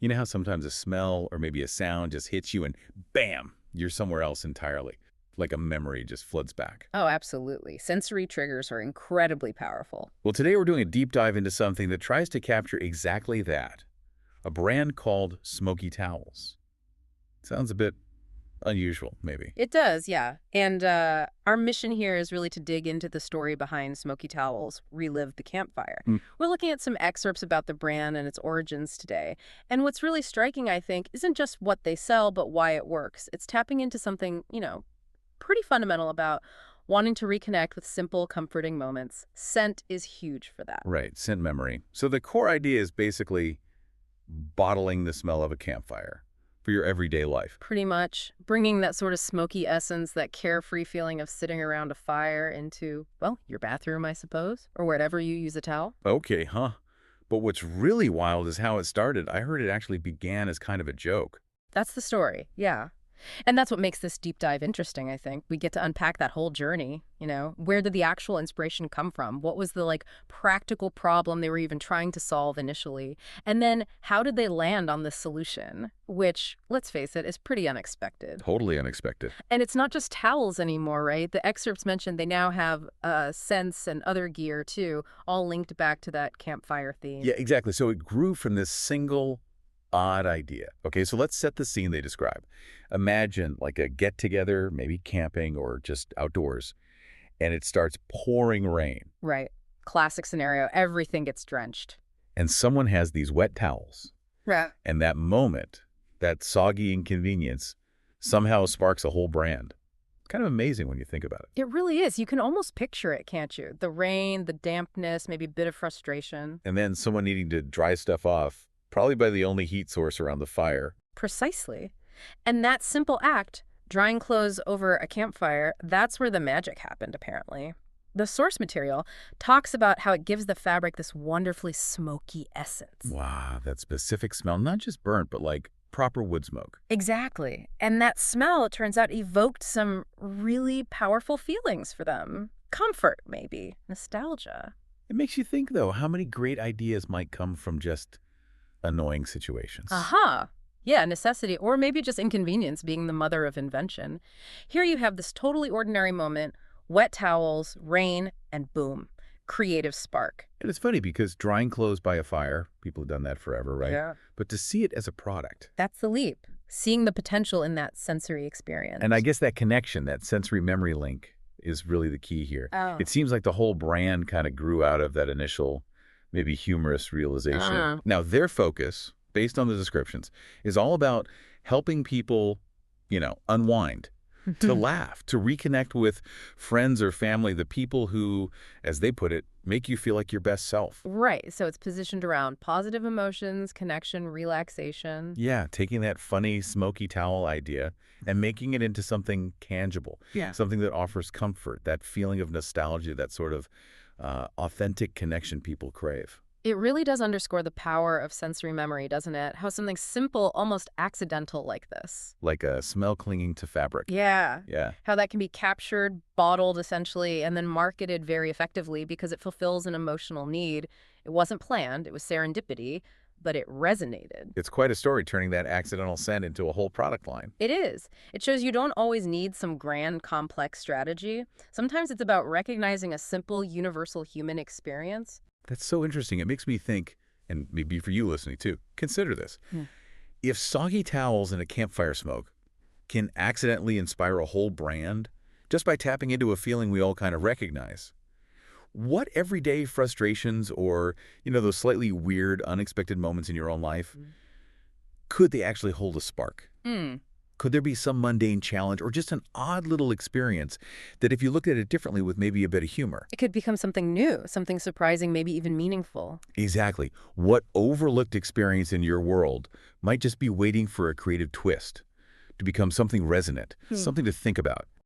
You know how sometimes a smell or maybe a sound just hits you and bam, you're somewhere else entirely. Like a memory just floods back. Oh, absolutely. Sensory triggers are incredibly powerful. Well, today we're doing a deep dive into something that tries to capture exactly that. A brand called Smokey Towels. Sounds a bit unusual, maybe. It does, yeah. And our mission here is really to dig into the story behind Smokey Towels, relive the campfire. Hmm. We're looking at some excerpts about the brand and its origins today. And what's really striking, I think, isn't just what they sell, but why it works. It's tapping into something, pretty fundamental about wanting to reconnect with simple, comforting moments. Scent is huge for that. Right, scent memory. So the core idea is basically bottling the smell of a campfire for your everyday life. Pretty much bringing that sort of smoky essence, that carefree feeling of sitting around a fire into, well, your bathroom, I suppose, or wherever you use a towel. Okay, huh? But what's really wild is how it started. I heard it actually began as kind of a joke. That's the story, yeah. And that's what makes this deep dive interesting, I think. We get to unpack that whole journey, Where did the actual inspiration come from? What was the, practical problem they were even trying to solve initially? And then how did they land on this solution? Which, let's face it, is pretty unexpected. Totally unexpected. And it's not just towels anymore, right? The excerpts mentioned they now have scents and other gear, too, all linked back to that campfire theme. Yeah, exactly. So it grew from this single odd idea. Okay, so let's set the scene they describe. Imagine like a get-together, maybe camping or just outdoors, and it starts pouring rain. Right. Classic scenario. Everything gets drenched. And someone has these wet towels. Right. And that moment, that soggy inconvenience, somehow sparks a whole brand. Kind of amazing when you think about it. It really is. You can almost picture it, can't you? The rain, the dampness, maybe a bit of frustration. And then someone needing to dry stuff off, probably by the only heat source around the fire. Precisely. And that simple act, drying clothes over a campfire, that's where the magic happened, apparently. The source material talks about how it gives the fabric this wonderfully smoky essence. Wow, that specific smell, not just burnt, but like proper wood smoke. Exactly. And that smell, it turns out, evoked some really powerful feelings for them. Comfort, maybe. Nostalgia. It makes you think, though, how many great ideas might come from just annoying situations. Aha! Yeah, necessity, or maybe just inconvenience being the mother of invention. Here you have this totally ordinary moment, wet towels, rain, and boom, creative spark. And it's funny because drying clothes by a fire, people have done that forever, right? Yeah. But to see it as a product. That's the leap, seeing the potential in that sensory experience. And I guess that connection, that sensory memory link is really the key here. Oh. It seems like the whole brand kind of grew out of that initial, maybe humorous realization. Now, their focus, based on the descriptions, is all about helping people, unwind, to laugh, to reconnect with friends or family, the people who, as they put it, make you feel like your best self. Right. So it's positioned around positive emotions, connection, relaxation. Yeah, taking that funny smoky towel idea and making it into something tangible. Yeah. Something that offers comfort, that feeling of nostalgia, that sort of authentic connection people crave. It really does underscore the power of sensory memory, doesn't it? How something simple, almost accidental like this. Like a smell clinging to fabric. Yeah. Yeah. How that can be captured, bottled essentially, and then marketed very effectively because it fulfills an emotional need. It wasn't planned, it was serendipity, but it resonated. It's quite a story turning that accidental scent into a whole product line. It is. It shows you don't always need some grand, complex strategy. Sometimes it's about recognizing a simple, universal human experience. That's so interesting. It makes me think, and maybe for you listening too, consider this. Yeah. If soggy towels and a campfire smoke can accidentally inspire a whole brand just by tapping into a feeling we all kind of recognize, what everyday frustrations or, those slightly weird, unexpected moments in your own life, could they actually hold a spark? Could there be some mundane challenge or just an odd little experience that if you looked at it differently with maybe a bit of humor? It could become something new, something surprising, maybe even meaningful. Exactly. What overlooked experience in your world might just be waiting for a creative twist to become something resonant, something to think about?